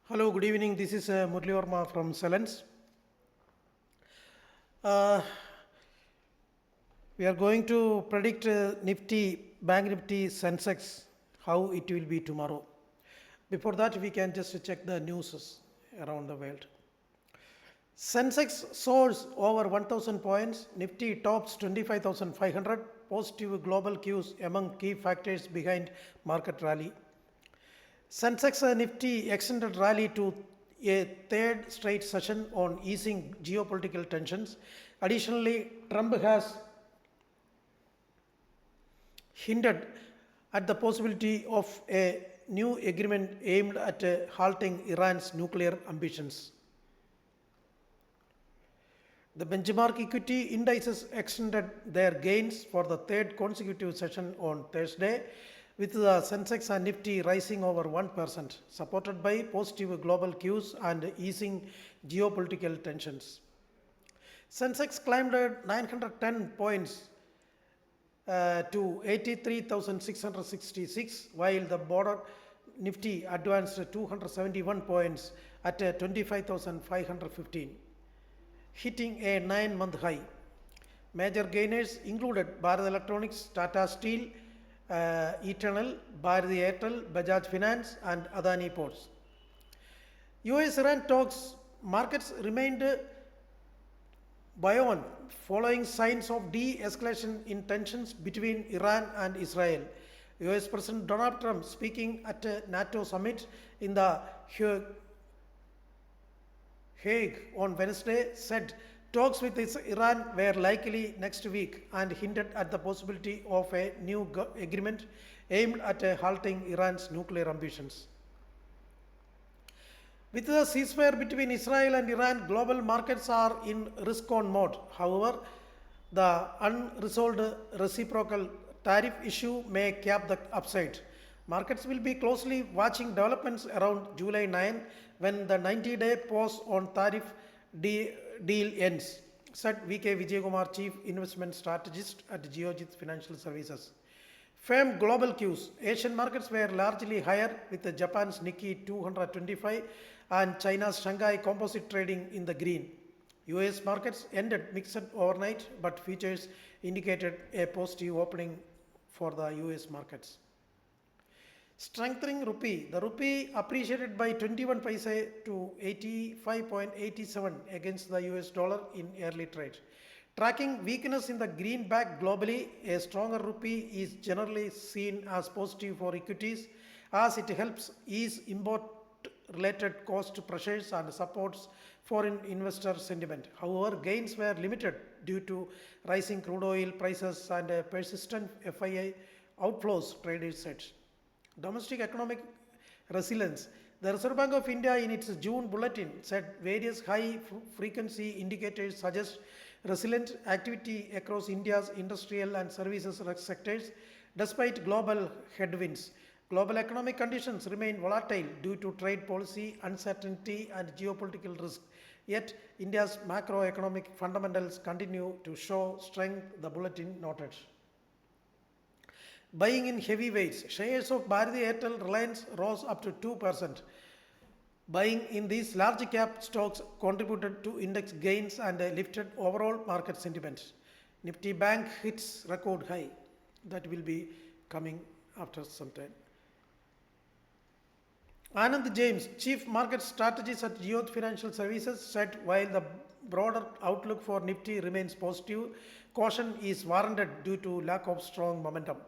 Hello, good evening. This is Murli Verma from Sellence. Uh, we are going to predict Nifty Bank Nifty Sensex, how it will be tomorrow. Before that, we can just check the news around the world. Sensex soars over 1000 points, Nifty tops 25,500, positive global cues among key factors behind market rally. Sensex Nifty extended rally to a third straight session on easing geopolitical tensions. Additionally, Trump has hinted at the possibility of a new agreement aimed at halting Iran's nuclear ambitions. The benchmark equity indices extended their gains for the third consecutive session on Thursday, with the Sensex and Nifty rising over 1%, supported by positive global cues and easing geopolitical tensions. Sensex climbed 910 points to 83,666, while the border Nifty advanced 271 points at 25,515, hitting a 9-month high. Major gainers included Bharat Electronics, Tata Steel, Eternal, Bharti Airtel, Bajaj Finance, and Adani Ports. US-Iran talks markets remained buoyant following signs of de-escalation in tensions between Iran and Israel. US President Donald Trump, speaking at a NATO summit in the Hague on Wednesday, said talks with Iran were likely next week and hinted at the possibility of a new agreement aimed at halting Iran's nuclear ambitions. With the ceasefire between Israel and Iran, global markets are in risk-on mode. However, the unresolved reciprocal tariff issue may cap the upside. Markets will be closely watching developments around July 9 when the 90-day pause on tariff deal ends, said V.K. Vijayakumar, Chief Investment Strategist at Geojit Financial Services. Firm global cues. Asian markets were largely higher, with Japan's Nikkei 225 and China's Shanghai Composite trading in the green. US markets ended mixed overnight, but futures indicated a positive opening for the US markets. Strengthening rupee. The rupee appreciated by 21 paise to 85.87 against the US dollar in early trade. Tracking weakness in the greenback globally, a stronger rupee is generally seen as positive for equities as it helps ease import related cost pressures and supports foreign investor sentiment. However, gains were limited due to rising crude oil prices and persistent FII outflows, traders said. Domestic economic resilience. The Reserve Bank of India, in its June bulletin, said various high frequency indicators suggest resilient activity across India's industrial and services sectors despite global headwinds. Global economic conditions remain volatile due to trade policy uncertainty and geopolitical risk. Yet, India's macroeconomic fundamentals continue to show strength, the bulletin noted. Buying in heavyweights. Shares of Bharti Airtel Reliance rose up to 2%. Buying in these large cap stocks contributed to index gains and lifted overall market sentiment. Nifty Bank hits record high. That will be coming after some time. Anand James, Chief Market Strategist at Geojit Financial Services, said while the broader outlook for Nifty remains positive, caution is warranted due to lack of strong momentum.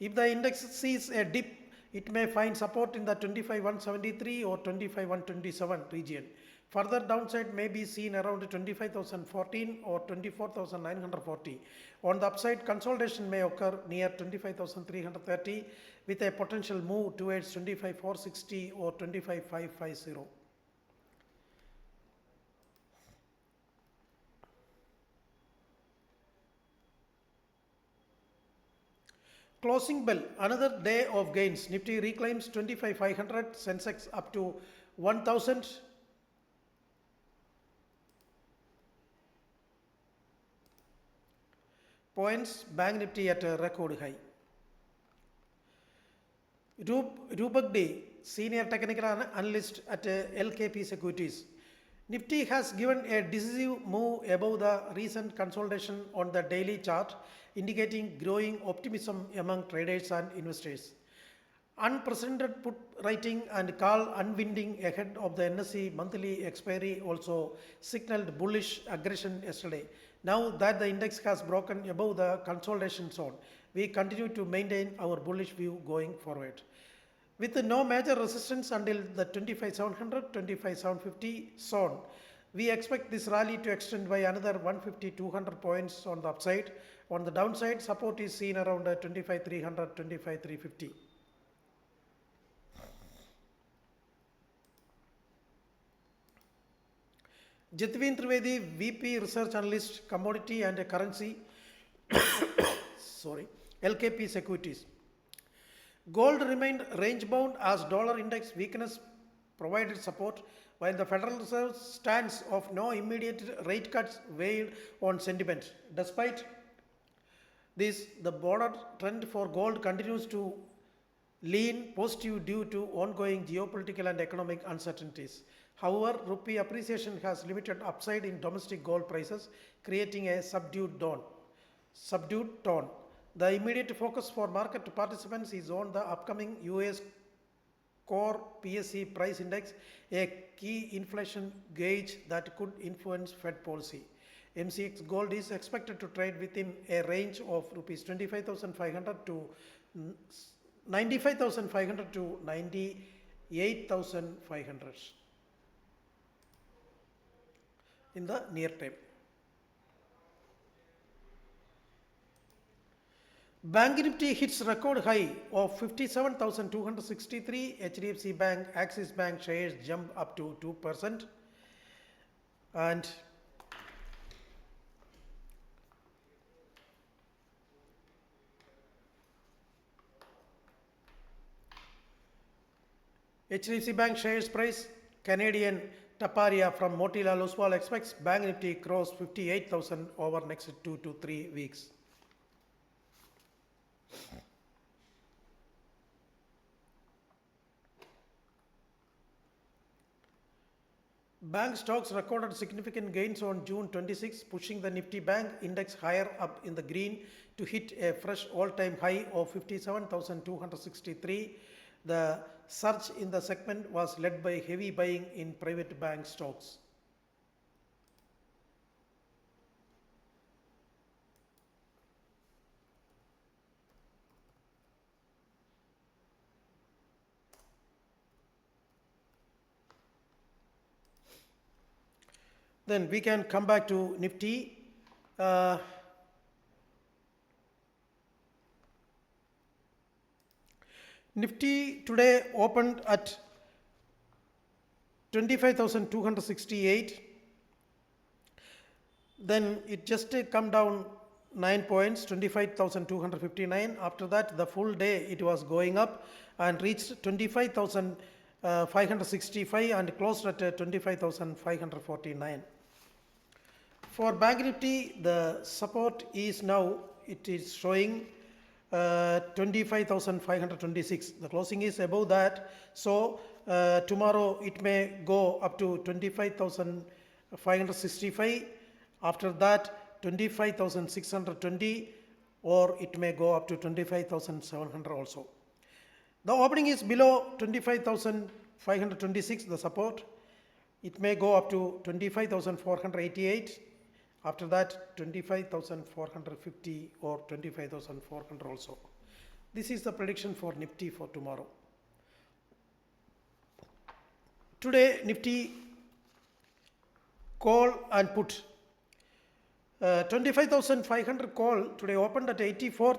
If the index sees a dip, it may find support in the 25,173 or 25,127 region. Further downside may be seen around 25,014 or 24,940. On the upside, consolidation may occur near 25,330 with a potential move towards 25,460 or 25,550. Closing bell, another day of gains. Nifty reclaims 25,500, Sensex up to 1,000. Points, Bank Nifty at a record high. Rupee senior technical analyst at LKP Securities. Nifty has given a decisive move above the recent consolidation on the daily chart, indicating growing optimism among traders and investors. Unprecedented put writing and call unwinding ahead of the NSE monthly expiry also signaled bullish aggression yesterday. Now that the index has broken above the consolidation zone, we continue to maintain our bullish view going forward. With no major resistance until the 25,700, 25,750 zone, we expect this rally to extend by another 150-200 points on the upside. On the downside, support is seen around 25,300, 25,350. Jitwin Trivedi, VP Research Analyst, Commodity and Currency, LKP Securities. Gold remained range-bound as dollar index weakness provided support, while the Federal Reserve's stance of no immediate rate cuts weighed on sentiment. Despite this, the broader trend for gold continues to lean positive due to ongoing geopolitical and economic uncertainties. However, rupee appreciation has limited upside in domestic gold prices, creating a subdued tone. The immediate focus for market participants is on the upcoming US core PSE price index, a key inflation gauge that could influence Fed policy. MCX gold is expected to trade within a range of rupees 25,500 to 95,500 to 98,500 in the near term. Bank Nifty hits record high of 57,263. HDFC Bank, Axis Bank shares jump up to 2%. And HDFC Bank shares price, Canadian Taparia from Motilal Oswal expects Bank Nifty cross 58,000 over next 2 to 3 weeks. Bank stocks recorded significant gains on June 26, pushing the Nifty Bank index higher up in the green to hit a fresh all-time high of 57,263. The surge in the segment was led by heavy buying in private bank stocks. Then we can come back to Nifty. Nifty today opened at 25,268. Then it just come down 9 points, 25,259. After that, the full day it was going up and reached 25,565 and closed at 25,549. For Bank Nifty, the support is now, it is showing 25,526. The closing is above that. So tomorrow it may go up to 25,565. After that, 25,620, or it may go up to 25,700 also. The opening is below 25,526, the support. It may go up to 25,488. After that, 25,450 or 25,400 also. This is the prediction for Nifty for tomorrow. Today, Nifty call and put. 25,500 call today opened at 84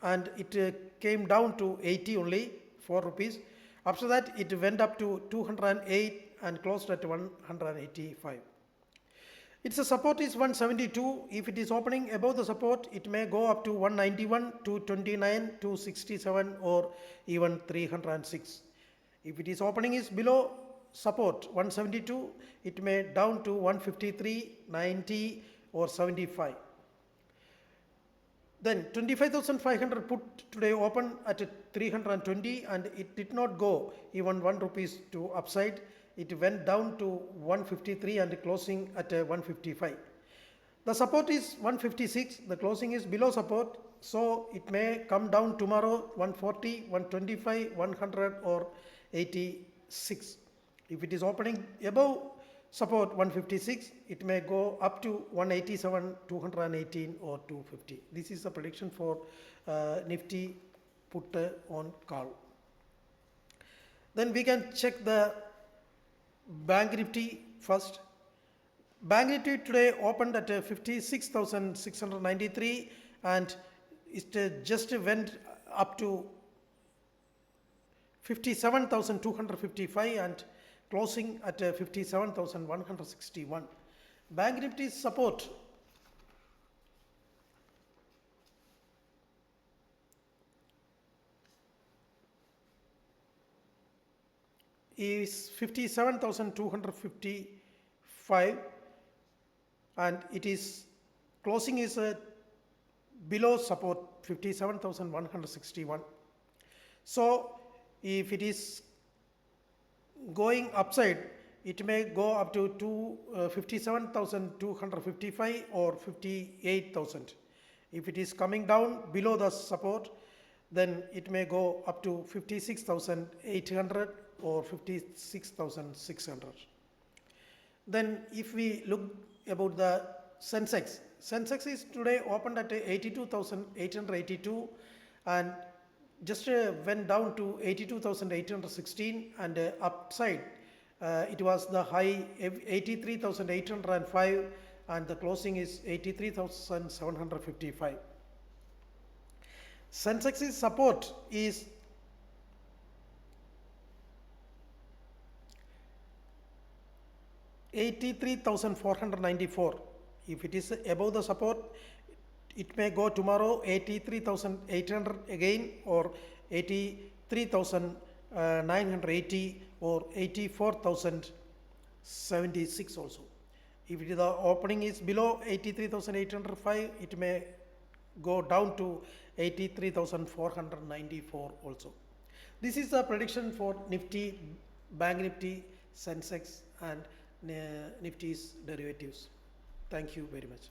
and it came down to 80 only, 4 rupees. After that, it went up to 208 and closed at 185. Its support is 172. If it is opening above the support, it may go up to 191, 229, 267 or even 306. If it is opening is below support 172, it may down to 153, 90 or 75. Then 25,500 put today open at 320 and it did not go even 1 rupees to upside. It went down to 153 and closing at 155. The support is 156, the closing is below support, so it may come down tomorrow 140, 125, 100 or 86. If it is opening above support 156, it may go up to 187, 218 or 250. This is the prediction for Nifty put on call. Then we can check the Bank Nifty first. Bank Nifty today opened at 56,693 and it just went up to 57,255 and closing at 57,161. Bank Nifty's support is 57,255 and it is closing is below support 57,161. So if it is going upside, it may go up to 57,255 or 58,000. If it is coming down below the support, then it may go up to 56,800 or 56,600. Then if we look about the Sensex, Sensex is today opened at 82,882 and just went down to 82,816 and upside it was the high 83,805 and the closing is 83,755. Sensex's support is 83,494. If it is above the support, it may go tomorrow 83,800 again or 83,980 or 84,076 also. If the opening is below 83,805, it may go down to 83,494 also. This is the prediction for Nifty, Bank Nifty, Sensex and Nifty's derivatives. Thank you very much.